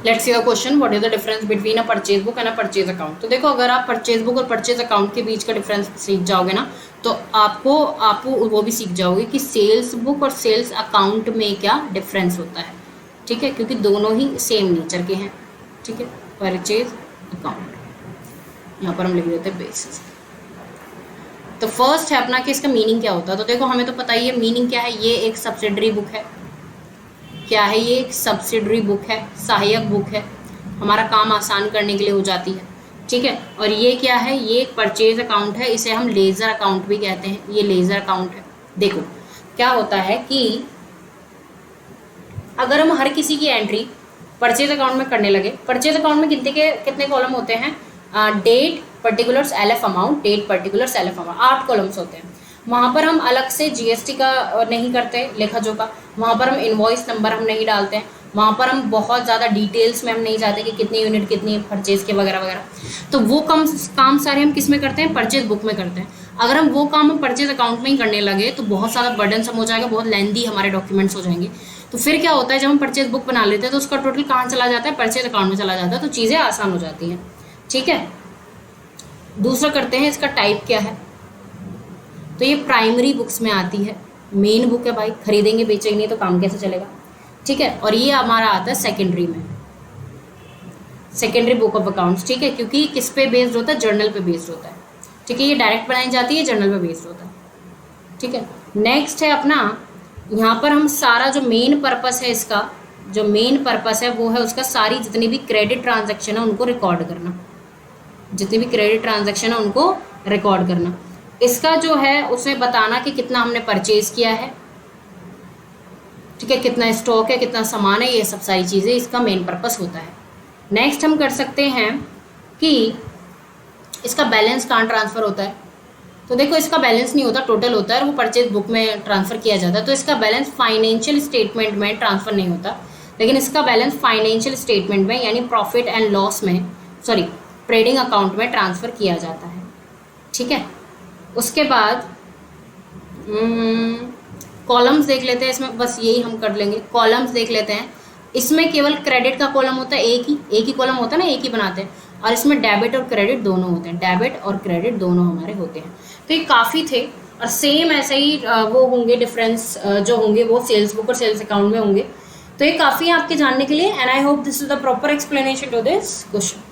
Let's see the question, what is the difference between a purchase book and a purchase account. तो देखो, अगर आप purchase book और purchase account के बीच का डिफरेंस सीख जाओगे ना, तो आपको वो भी सीख जाओगे कि सेल्स बुक और सेल्स अकाउंट में क्या डिफरेंस होता है। ठीक है, क्योंकि दोनों ही सेम नेचर के हैं। ठीक है, परचेज अकाउंट, यहाँ पर हम लिख देते हैं बेसिस। तो फर्स्ट है अपना कि इसका मीनिंग क्या होता है। तो देखो, हमें तो पता ही है मीनिंग क्या है। ये एक सब्सिडरी बुक है। क्या है ये? एक सब्सिडरी बुक है, सहायक बुक है, हमारा काम आसान करने के लिए हो जाती है। ठीक है, और ये क्या है? ये एक परचेज अकाउंट है, इसे हम लेजर अकाउंट भी कहते हैं। ये लेजर अकाउंट है। देखो क्या होता है कि अगर हम हर किसी की एंट्री परचेज अकाउंट में करने लगे, परचेज अकाउंट में कितने कॉलम होते हैं? Date, particulars, LF amount, date, particulars, LF amount, 8 columns होते हैं। वहाँ पर हम अलग से जीएसटी का नहीं करते लेखा जोखा, वहाँ पर हम इनवॉइस नंबर हम नहीं डालते हैं, वहाँ पर हम बहुत ज़्यादा डिटेल्स में हम नहीं जाते कि कितनी यूनिट कितनी परचेज के वगैरह वगैरह। तो वो काम सारे हम किस में करते हैं? परचेज बुक में करते हैं। अगर हम वो काम हम परचेज अकाउंट में ही करने लगे तो बहुत ज़्यादा बर्डनसम हो जाएगा, बहुत लेंदी हमारे डॉक्यूमेंट्स हो जाएंगे। तो फिर क्या होता है, जब हम परचेज बुक बना लेते हैं तो उसका टोटल कहाँ चला जाता है? परचेज अकाउंट में चला जाता है। तो चीज़ें आसान हो जाती हैं। ठीक है, दूसरा करते हैं, इसका टाइप क्या है। तो ये प्राइमरी बुक्स में आती है, मेन बुक है भाई, खरीदेंगे बेचेंगे नहीं तो काम कैसे चलेगा। ठीक है, और ये हमारा आता है सेकेंडरी में, सेकेंडरी बुक ऑफ अकाउंट्स। ठीक है, क्योंकि किस पे बेस्ड होता है? जर्नल पे बेस्ड होता है। ठीक है, ये डायरेक्ट बनाई जाती है, जर्नल पे बेस्ड होता है। ठीक है, नेक्स्ट है अपना, यहाँ पर हम सारा जो मेन पर्पस है इसका, जो मेन पर्पस है वो है उसका सारी जितनी भी क्रेडिट ट्रांजैक्शन है उनको रिकॉर्ड करना, जितनी भी क्रेडिट ट्रांजैक्शन है उनको रिकॉर्ड करना। इसका जो है उसमें बताना कि कितना हमने परचेज किया है। ठीक है, कितना स्टॉक है, कितना सामान है, ये सब सारी चीज़ें इसका मेन पर्पस होता है। नेक्स्ट हम कर सकते हैं कि इसका बैलेंस कहाँ ट्रांसफ़र होता है। तो देखो, इसका बैलेंस नहीं होता, टोटल होता है और वो परचेज बुक में ट्रांसफ़र किया जाता है। तो इसका बैलेंस फाइनेंशियल स्टेटमेंट में ट्रांसफ़र नहीं होता, लेकिन इसका बैलेंस फाइनेंशियल स्टेटमेंट में यानी प्रॉफिट एंड लॉस में, सॉरी, ट्रेडिंग अकाउंट में ट्रांसफ़र किया जाता है। ठीक है, उसके बाद कॉलम्स देख लेते हैं। इसमें बस यही हम कर लेंगे, कॉलम्स देख लेते हैं। इसमें केवल क्रेडिट का कॉलम होता है, एक ही कॉलम होता है ना, एक ही बनाते हैं। और इसमें डेबिट और क्रेडिट दोनों होते हैं, डेबिट और क्रेडिट दोनों हमारे होते हैं। तो ये काफ़ी थे, और सेम ऐसे ही वो होंगे डिफरेंस जो होंगे वो सेल्स बुक और सेल्स अकाउंट में होंगे। तो ये काफ़ी है आपके जानने के लिए, and I hope this is the proper explanation to this question.